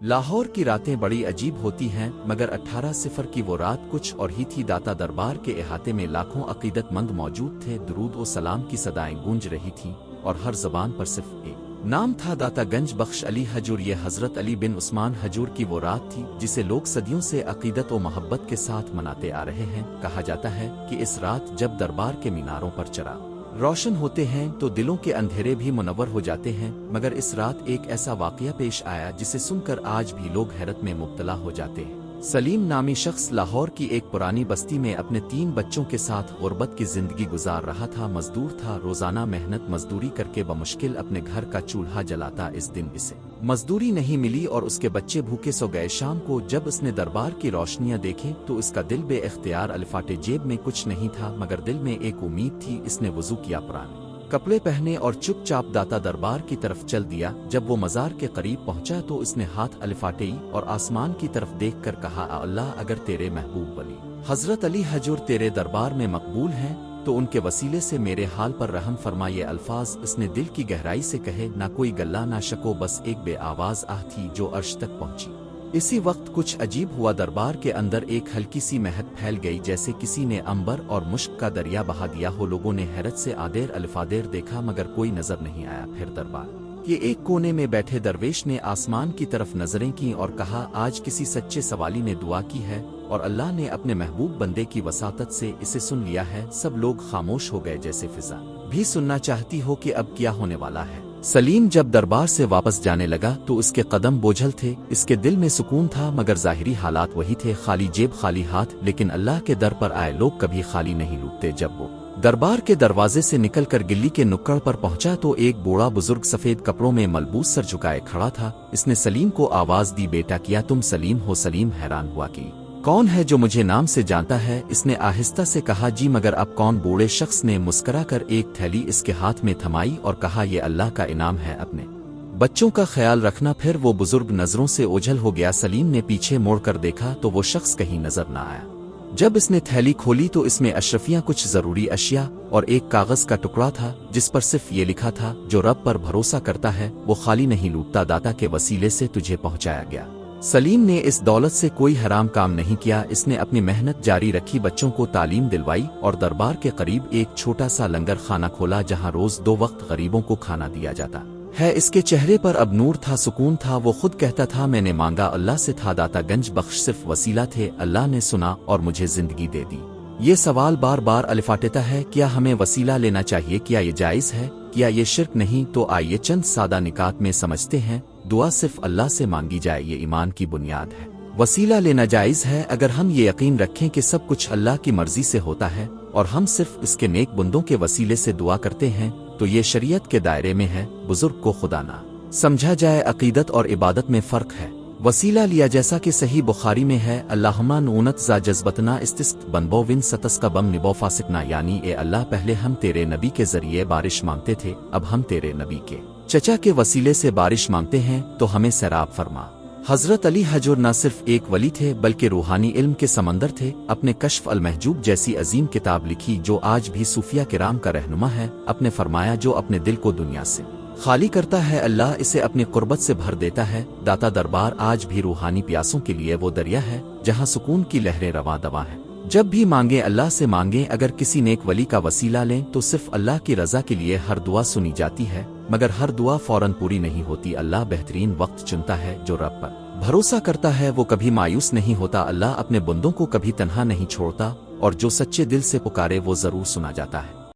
لاہور کی راتیں بڑی عجیب ہوتی ہیں، مگر 18 کی وہ رات کچھ اور ہی تھی۔ داتا دربار کے احاطے میں لاکھوں عقیدت مند موجود تھے، درود و سلام کی صدائیں گونج رہی تھیں، اور ہر زبان پر صرف ایک نام تھا، داتا گنج بخش علی حجور۔ یہ حضرت علی بن عثمان حجور کی وہ رات تھی جسے لوگ صدیوں سے عقیدت و محبت کے ساتھ مناتے آ رہے ہیں۔ کہا جاتا ہے کہ اس رات جب دربار کے میناروں پر چراغ روشن ہوتے ہیں تو دلوں کے اندھیرے بھی منور ہو جاتے ہیں، مگر اس رات ایک ایسا واقعہ پیش آیا جسے سن کر آج بھی لوگ حیرت میں مبتلا ہو جاتے ہیں۔ سلیم نامی شخص لاہور کی ایک پرانی بستی میں اپنے 3 بچوں کے ساتھ غربت کی زندگی گزار رہا تھا۔ مزدور تھا، روزانہ محنت مزدوری کر کے بمشکل اپنے گھر کا چولہا جلاتا۔ اس دن اسے مزدوری نہیں ملی اور اس کے بچے بھوکے سو گئے۔ شام کو جب اس نے دربار کی روشنیاں دیکھیں تو اس کا دل بے اختیار الفاٹے، جیب میں کچھ نہیں تھا مگر دل میں ایک امید تھی۔ اس نے وضو کیا، پرانے کپڑے پہنے اور چپ چاپ داتا دربار کی طرف چل دیا۔ جب وہ مزار کے قریب پہنچا تو اس نے ہاتھ الفاٹے اور آسمان کی طرف دیکھ کر کہا، اللہ اگر تیرے محبوب ولی حضرت علی حجور تیرے دربار میں مقبول ہیں تو ان کے وسیلے سے میرے حال پر رحم فرما۔ یہ الفاظ اس نے دل کی گہرائی سے کہے، نہ کوئی گلہ نہ شکو، بس ایک بے آواز آہ تھی جو عرش تک پہنچی۔ اسی وقت کچھ عجیب ہوا، دربار کے اندر ایک ہلکی سی مہک پھیل گئی، جیسے کسی نے عنبر اور مشک کا دریا بہا دیا ہو۔ لوگوں نے حیرت سے آدیر الفادیر دیکھا مگر کوئی نظر نہیں آیا۔ پھر دربار کے ایک کونے میں بیٹھے درویش نے آسمان کی طرف نظریں کیں اور کہا، آج کسی سچے سوالی نے دعا کی ہے اور اللہ نے اپنے محبوب بندے کی وساطت سے اسے سن لیا ہے۔ سب لوگ خاموش ہو گئے، جیسے فضا بھی سننا چاہتی ہو کہ اب کیا ہونے والا ہے۔ سلیم جب دربار سے واپس جانے لگا تو اس کے قدم بوجھل تھے، اس کے دل میں سکون تھا مگر ظاہری حالات وہی تھے، خالی جیب خالی ہاتھ۔ لیکن اللہ کے در پر آئے لوگ کبھی خالی نہیں لوٹتے۔ جب وہ دربار کے دروازے سے نکل کر گلی کے نکڑ پر پہنچا تو ایک بوڑھا بزرگ سفید کپڑوں میں ملبوس سر جھکائے کھڑا تھا۔ اس نے سلیم کو آواز دی، بیٹا کیا تم سلیم ہو؟ سلیم حیران ہوا کہ کون ہے جو مجھے نام سے جانتا ہے؟ اس نے آہستہ سے کہا، جی مگر اب کون؟ بوڑھے شخص نے مسکرا کر ایک تھیلی اس کے ہاتھ میں تھمائی اور کہا، یہ اللہ کا انعام ہے، اپنے بچوں کا خیال رکھنا۔ پھر وہ بزرگ نظروں سے اوجھل ہو گیا۔ سلیم نے پیچھے موڑ کر دیکھا تو وہ شخص کہیں نظر نہ آیا۔ جب اس نے تھیلی کھولی تو اس میں اشرفیاں، کچھ ضروری اشیاء اور ایک کاغذ کا ٹکڑا تھا جس پر صرف یہ لکھا تھا، جو رب پر بھروسہ کرتا ہے وہ خالی نہیں لوٹتا، داتا کے وسیلے سے تجھے پہنچایا گیا۔ سلیم نے اس دولت سے کوئی حرام کام نہیں کیا، اس نے اپنی محنت جاری رکھی، بچوں کو تعلیم دلوائی اور دربار کے قریب ایک چھوٹا سا لنگر خانہ کھولا جہاں روز 2 وقت غریبوں کو کھانا دیا جاتا ہے۔ اس کے چہرے پر اب نور تھا، سکون تھا۔ وہ خود کہتا تھا، میں نے مانگا اللہ سے تھا، داتا گنج بخش صرف وسیلہ تھے، اللہ نے سنا اور مجھے زندگی دے دی۔ یہ سوال بار بار الفاٹتا ہے، کیا ہمیں وسیلہ لینا چاہیے؟ کیا یہ جائز ہے؟ کیا یہ شرک نہیں؟ تو آئیے چند سادہ نکات میں سمجھتے ہیں۔ دعا صرف اللہ سے مانگی جائے، یہ ایمان کی بنیاد ہے۔ وسیلہ لینا جائز ہے اگر ہم یہ یقین رکھیں کہ سب کچھ اللہ کی مرضی سے ہوتا ہے اور ہم صرف اس کے نیک بندوں کے وسیلے سے دعا کرتے ہیں تو یہ شریعت کے دائرے میں ہے۔ بزرگ کو خدا نہ سمجھا جائے، عقیدت اور عبادت میں فرق ہے۔ وسیلہ لیا جیسا کہ صحیح بخاری میں ہے، اللہم نونت زا جذبتنا استسق بنبو ون ستسق بم نبو فاسقنا، یعنی اے اللہ پہلے ہم تیرے نبی کے ذریعے بارش مانگتے تھے، اب ہم تیرے نبی کے چچا کے وسیلے سے بارش مانگتے ہیں تو ہمیں سیراب فرما۔ حضرت علی حجور نہ صرف ایک ولی تھے بلکہ روحانی علم کے سمندر تھے۔ اپنے کشف المحجوب جیسی عظیم کتاب لکھی جو آج بھی صوفیہ کرام کا رہنما ہے۔ اپنے فرمایا، جو اپنے دل کو دنیا سے خالی کرتا ہے اللہ اسے اپنی قربت سے بھر دیتا ہے۔ داتا دربار آج بھی روحانی پیاسوں کے لیے وہ دریا ہے جہاں سکون کی لہریں رواں دواں ہیں۔ جب بھی مانگیں اللہ سے مانگیں، اگر کسی نیک ولی کا وسیلہ لیں تو صرف اللہ کی رضا کے لیے ہر دعا سنی جاتی ہے، مگر ہر دعا فوراً پوری نہیں ہوتی۔ اللہ بہترین وقت چنتا ہے، جو رب پر بھروسہ کرتا ہے وہ کبھی مایوس نہیں ہوتا۔ اللہ اپنے بندوں کو کبھی تنہا نہیں چھوڑتا اور جو سچے دل سے پکارے وہ ضرور سنا جاتا ہے۔